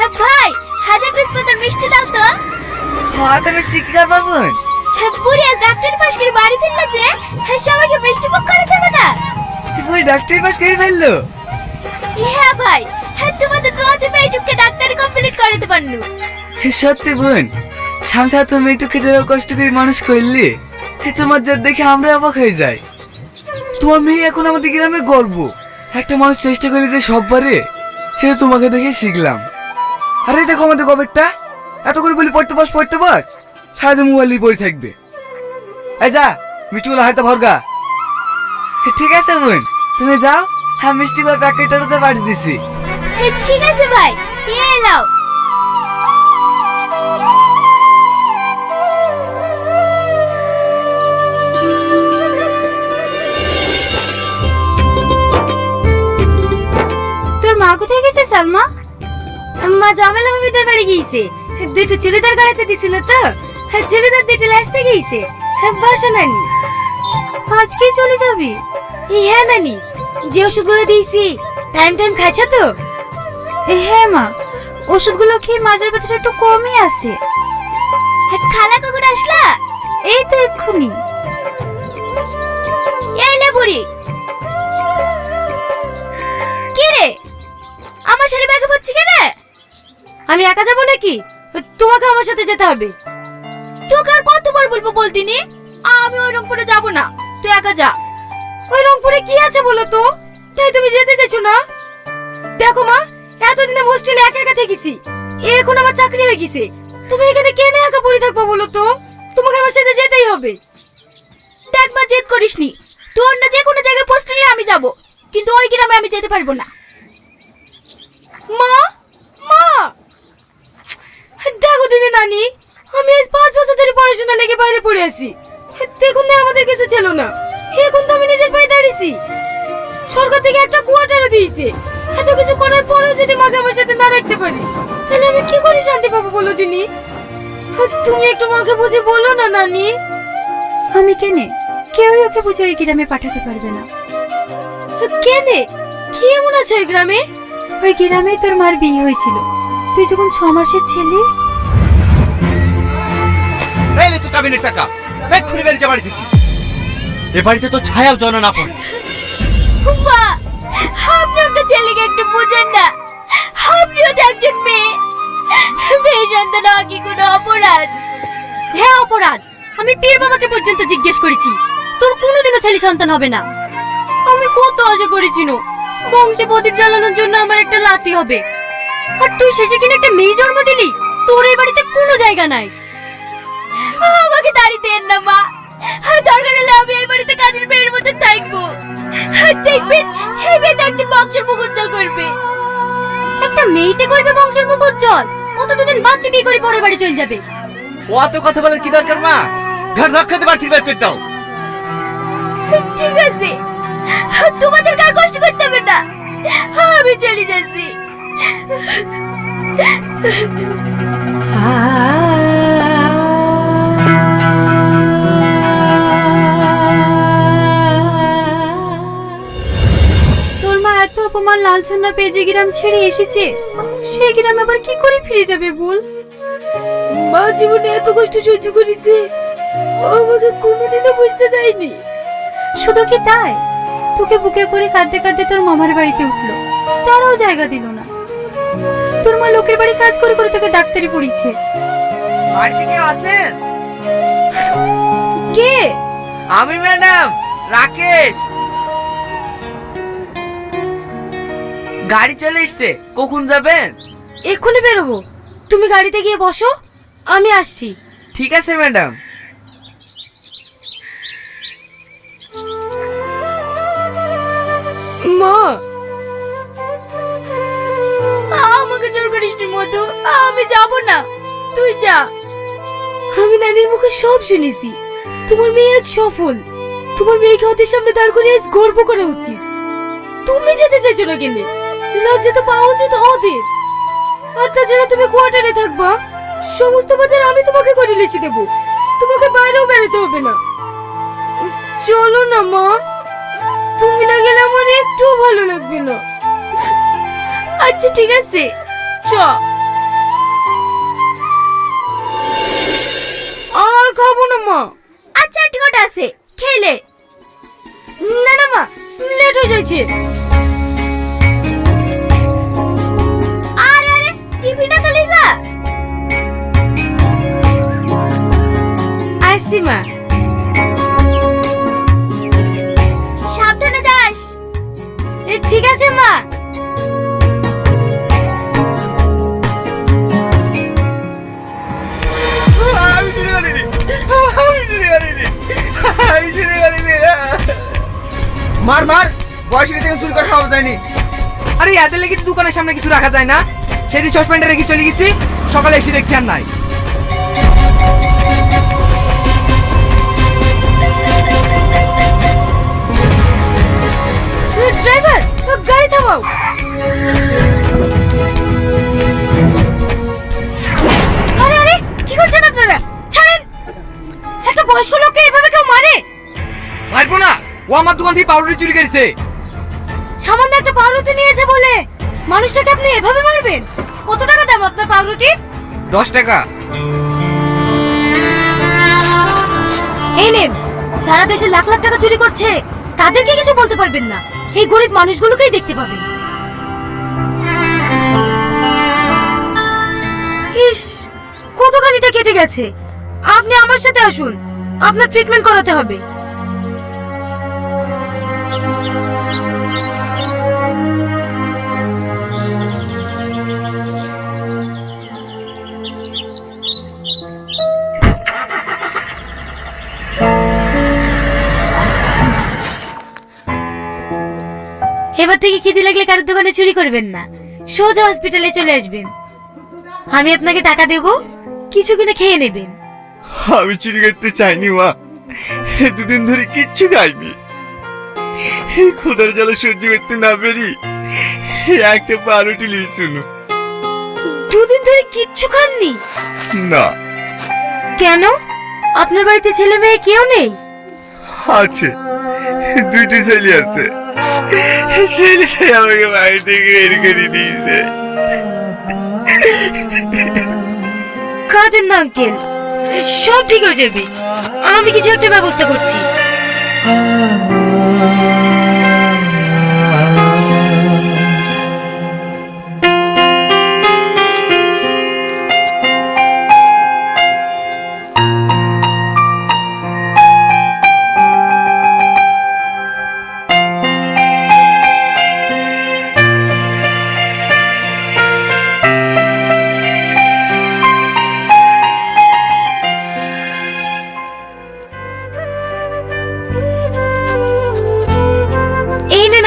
হ্যাঁ ভাই, 1000 পিস মতন মিষ্টি দাও তো। হ্যাঁ তো মিষ্টি কি করবো বোন? হ্যাঁ বুড়ি আজ ডাক্তারি পাশ করে বাড়ি ফিরলো যে, হ্যাঁ সবাইকে মিষ্টি মুখ করে দেবে না। তুই ডাক্তারি পাস করে ফেললো? হ্যাঁ ভাই, হ্যাঁ তোমাদের দোয়াতে মেয়েটুককে ডাক্তারি কমপ্লিট করাতে পারলু। সত্যি বোন, শামসা তুমি একটুকে যারা কষ্ট করে মানুষ করলি, তোমার যা দেখে আমরা অবাক হয়ে যাই। তোমার মেয়ে এখন আমাদের গ্রামের গর্ব। একটা মানুষ চেষ্টা করে যে সব পারে, সেটা তোমাকে দেখে শিখলাম। আরে দেখো আমাদের গবেরটা, এত করে বলি পড়তে বস সারাদিন মোবাইল নিয়ে পড়ে থাকবে। এই যা মিষ্টিগুলো হাতে ভরগা। ঠিক আছে বোন, তুমি যাও, হ্যাঁ মিষ্টিগুলো প্যাকেটটাতে পাঠিয়ে দিছি। ঠিক আছে ভাই, এই নাও। তোর মা কোথায় গেছে সালমা? মা জামেলা ভাবিদের বাড়ি গিয়েছে। দুটো চুড়িদার গড়াতে দিছিল তো, চুড়িদার দুটো লাসতে গিয়েছে। বাসা নানি, আজকেই চলে যাবি? হ্যাঁ নানি, যে ওষুধগুলো দিয়েছি টাইম খাচ্ছ তো? হ্যাঁ মা, ওষুধগুলো খেয়ে মাঝের ব্যথাটা একটু কমই আছে। খালা কখন আসলা? এই তো এক্ষুনি। এলে বুড়ি, কি রে আমার সাথে ব্যাগে পড়ছি কেন? আমি একা যাবো নাকি? তোমাকে আমার সাথে যেতে হবে। তোকে আর কতবার বলবো বলতিনি আমি ওই রংপুরে যাব না, তুই একা যা। ওই রংপুরে কি আছে বলো তো, তাই তুমি যেতে চাইছো না? দেখো মা, এতদিনে হোস্টেলে একা একা থেকেছি, এখন আমার চাকরি হয়ে গেছে। তুমি এখানে কেন একা পড়ে থাকবো বলো তো? তোমাকে আমার সাথে যেতেই হবে। দেখবা জেদ করিসনি, তুই অন্য যে কোনো জায়গায় পোস্ট নিলে আমি যাব, কিন্তু ওই গ্রামে আমি যেতে পারবো না। মা মা, দেখো দিদি নানি, আমি আজ 5 বছর ধরে পড়াশোনা লেগে বাইরে পড়ে আছি। দেখুন না আমাদের কিছু ছিল না, এখন তো আমি নিজের পায়ে দাঁড়িয়েছি। সরকার থেকে একটা কোয়ার্টারও দিয়েছে। এত কিছু করার পরেও যদি মাকে আমার সাথে না রাখতে পারি, তাহলে আমি কি করে শান্তি পাবো বলো দিনি? তুমি একটু মাকে বুঝে বলো না নানি। আমি কেনে? কেউই ওকে বুঝে ওই গ্রামে পাঠাতে পারবে না। কেনে? কি এমন আছে ওই গ্রামে? ওই গ্রামে তোর মার বিয়ে হয়েছিল, তুই যখন 6 মাসের ছেলে। এই তো কাবিনের টাকা এক্ষুনি বেরিয়ে যা বাড়ি থেকে। এ বাড়িতে তো ছায়াও জন না পড়ে। মা, আপনি আপনার ছেলেকে একটু বুঝেন না, আপনিও তো একজন মেয়ে। মেয়ে সন্তান হওয়া কি কোনো অপরাধ? হ্যাঁ অপরাধ। আমি পীর বাবাকে পর্যন্ত জিজ্ঞেস করেছি, তোর কোনোদিনও ছেলে সন্তান হবে না। আমি কত আশা করেছিল বংশে প্রদীপ জ্বালানোর জন্য আমার একটা লাতি হবে, আর তুই শেষে কিনা একটা মেয়ে জন্ম দিলি। তোর এই বাড়িতে কোনো জায়গা নাই। আমাকে দাঁড়ি দেন না মা, দরকার হলে আমি এই বাড়িতে কাজের মেয়ের মতো থাকবো। দেখবেন এই মেয়েটা একদিন বংশের মুখ উজ্জ্বল করবে। একটা মেয়েতে করবে বংশের মুখ উজ্জ্বল? ও তো দুদিন বাদ দিয়ে বিয়ে করে পরের বাড়ি চলে যাবে। অত কথা বলার কি দরকার মা? ঘর রক্ষাতে বাড়ি বের করে দাও। ঠিক আছে, তোমাদের কার কষ্ট করতে হবে না, আমি চলে যাচ্ছি। তোর মা এত অপমান লাঞ্ছনা পেয়ে যে গ্রাম ছেড়ে এসেছে, সেই গ্রামে আবার কি করে ফিরে যাবে বল? মা জীবনে এত কষ্ট সহ্য করেছে, আমাকে কোনোদিনও বুঝতে দেয়নি। শুধু কি তাই, তোকে বুকে করে কাঁদতে কাঁদতে তোর মামার বাড়িতে উঠলো, তারাও জায়গা দিল না। তোর মা লোকের বাড়ি কাজ করে করে তোকে ডাক্তারি পড়িয়েছে। বাড়িতে কে আছেন? কে? আমি ম্যাডাম রাকেশ। গাড়ি চলে এসছে, কখন যাবেন? এক্ষুনি বেরোবো, তুমি গাড়িতে গিয়ে বসো, আমি আসছি। ঠিক আছে ম্যাডাম। মা, আমাকে জোর করিস নি মধু, আমি যাব না, তুই যা। আমি নানির মুখে সব শুনেছি, তোমার মেয়ে আজ সফল। তোমার মেয়েকে ওদের সামনে দাঁড় করে আজ গর্ব করা উচিত। তুমি যেতে চাইছো না কেন? লজ্জা তো পাওয়া উচিত ওদের। আর তাছাড়া তুমি কোয়ার্টারে থাকবা, সমস্ত বাজার আমি তোমাকে করে লিখে দেবো, তোমাকে বাইরেও বেরোতে হবে না। চলো না মা, তুমি না গেলে আমার একটুও ভালো লাগবে না। আচ্ছা ঠিক আছে, চ। আর খাবো না মা। আচ্ছা ঠিক আছে, খেলে। না না মা, লেট হয়ে যাচ্ছে। আরে আরে, টিফিনটা তো লিজা। আসছি মা। সাবধানে যাস। ঠিক আছে মা। মার মার, বয়স থেকে চুরি করে খাওয়া যায়নি। আরে এদের লেগে দোকানের সামনে কিছু রাখা যায় না? সেদিন সসপ্যান্ডে রেখে চলে গেছি, সকালে এসে দেখছি আর নাই। ড্রাইভার, গাড়ি থামাও। আরে আরে, কি করছেন আপনারা? ছাড়েন। একটা বয়স্ক লোককে এভাবে কেউ মারে? মারবো না, ও আমার দোকান থেকে পাউরুটি চুরি করেছে। সামান্য একটা পাউরুটি নিয়েছে বলে মানুষটাকে আপনি এভাবে মারবেন? কত টাকা দাম আপনার পাউরুটি? 10 টাকা। এই নেন। যারা দেশে লাখ লাখ টাকা চুরি করছে তাদেরকে কিছু বলতে পারবেন না, এই গরিব মানুষগুলোকেই দেখতে পাবেন। ইস, কতখানিটা কেটে গেছে। আপনি আমার সাথে আসুন, আপনার ট্রিটমেন্ট করাতে হবে। এবার থেকে খিদে লাগলে কারোর দোকানে চুরি করবেন না, সোজা হসপিটালে চলে আসবেন। আমি আপনাকে টাকা দেব, কিছু কিনে খেয়ে নেবেন। আমি চুরি করতে চাইনি মা, দুদিন ধরে কিচ্ছু খাইনি। খোদার জ্বালা সহ্য করতে না পেরি একটা পাউরুটি লিয়েছিল। দুদিন ধরে কিচ্ছু খাননি? না। কেন? আপনার বাড়িতে ছেলে মেয়ে কেউ নেই? আছে, 2টি ছেলে আছে। ছেলেটাই আমাকে বাড়ি থেকে বের করে দিয়েছে। কাঁদেন না আঙ্কেল, সব ঠিক হয়ে যাবে। আমি কিছু একটা ব্যবস্থা করছি।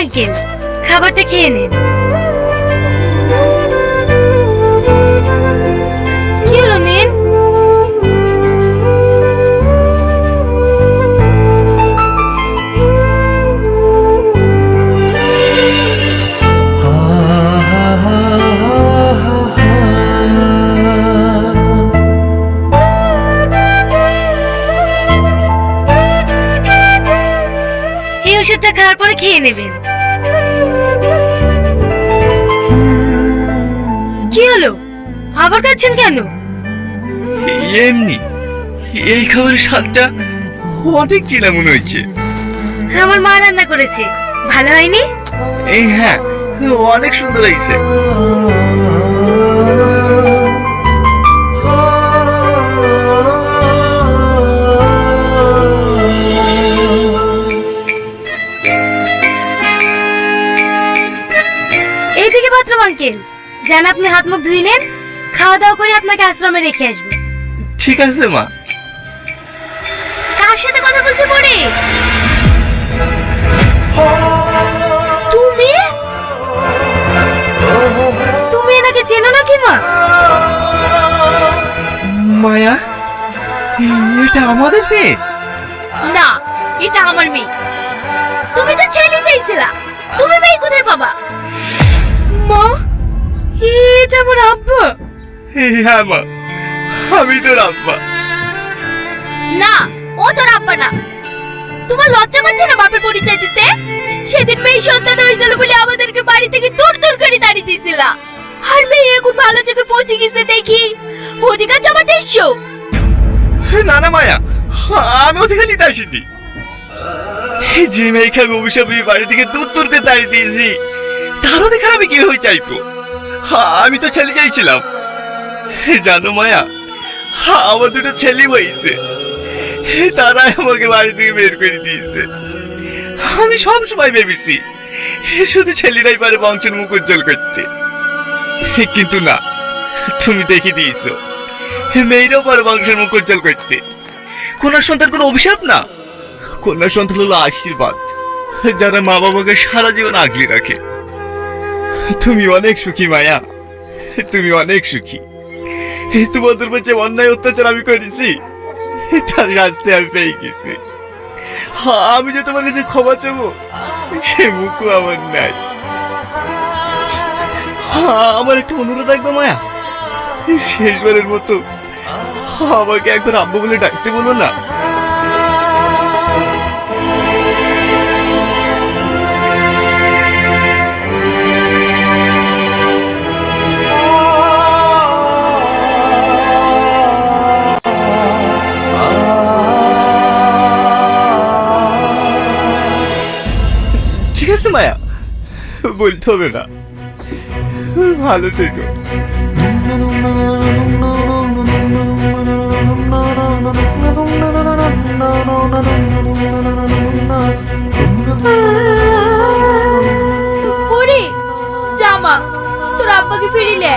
আঙ্কেল, খাবারটা খেয়ে নিন। কি হলো, নিন। এই ওষুধটা খাওয়ার পরে খেয়ে নেবেন। কি হলো, আবার কাঁদছেন কেন? এমনি, এই খাবারের স্বাদটা অনেক চেনা মনে হচ্ছে। আমার মা রান্না করেছে, ভালো হয়নি? এই হ্যাঁ, অনেক সুন্দর হয়েছে। এইদিকে বাথরুম আঙ্কেল, যান আপনি হাত মুখ ধুয়ে নেন, খাওয়া দাওয়া করে আপনাকে আশ্রমে রেখে আসবো। ঠিক আছে মা। কার সাথে কথা বলছে পরে? তুমি? তুমি এনাকে চেনো নাকি মা? মায়া, এটা আমাদের মেয়ে? না, এটা আমার মেয়ে। তুমি তো ছেলে চাইছিলা, তুমি মেয়ে কোথায় পাবা? মা, এটা আমার আব্বা। হ্যাঁ মা, আমি তোর আব্বা। না, ও তোর আব্বা না। তোমার লজ্জা করছে না বাপের পরিচয় দিতে? সেদিন মেয়ে সন্তান হয়েছিল বলে আমাদেরকে বাড়ি থেকে দূর দূর করে দাঁড়িয়ে দিয়েছিল। আর মেয়ে এখন ভালো জায়গায় পৌঁছে গেছে দেখি অধিকার জমা দিচ্ছ। না না মায়া, আমি ওখানে নিতে আসিনি। যে মেয়েকে আমি অভিশাপ দিয়ে বাড়ি থেকে দূর দূর করে দাঁড়িয়ে দিয়েছি, তারও দেখার আমি কিভাবে চাইবো? আমি তো ছেলে চাইছিলাম। জানো মায়া, আমার দুটো ছেলে হয়েছে, তারাই আমাকে বাড়ি থেকে বের করে দিয়েছে। আমি সব সময় ভেবেছি শুধু ছেলেরাই পারে বংশের মুখ উজ্জ্বল করতে, কিন্তু না, তুমি দেখে দিয়েছো মেয়েরাও পারে বংশের মুখ উজ্জ্বল করতে। কন্যা সন্তান কোনো অভিশাপ না, কন্যা সন্তান হলো আশীর্বাদ, যারা মা বাবাকে সারা জীবন আগলে রাখে। তুমি অনেক সুখী মায়া, তুমি অনেক সুখী। তোমাদের উপর যে অন্যায় অত্যাচার আমি করেছি, তার শাস্তি আমি পেয়ে গেছি। আমি যে তোমার কাছে ক্ষমা চাবো, সে মুখও আমার নাই। আমার একটা অনুরোধ রাখবো মায়া, শেষবারের মতো আমাকে একবার আব্বু বলে ডাকতে বলো না। ঠিক আছে মায়া, বলতে হবে না। ভালো থেকো। পরি, জামা তোর আব্বাকে ফিরিলে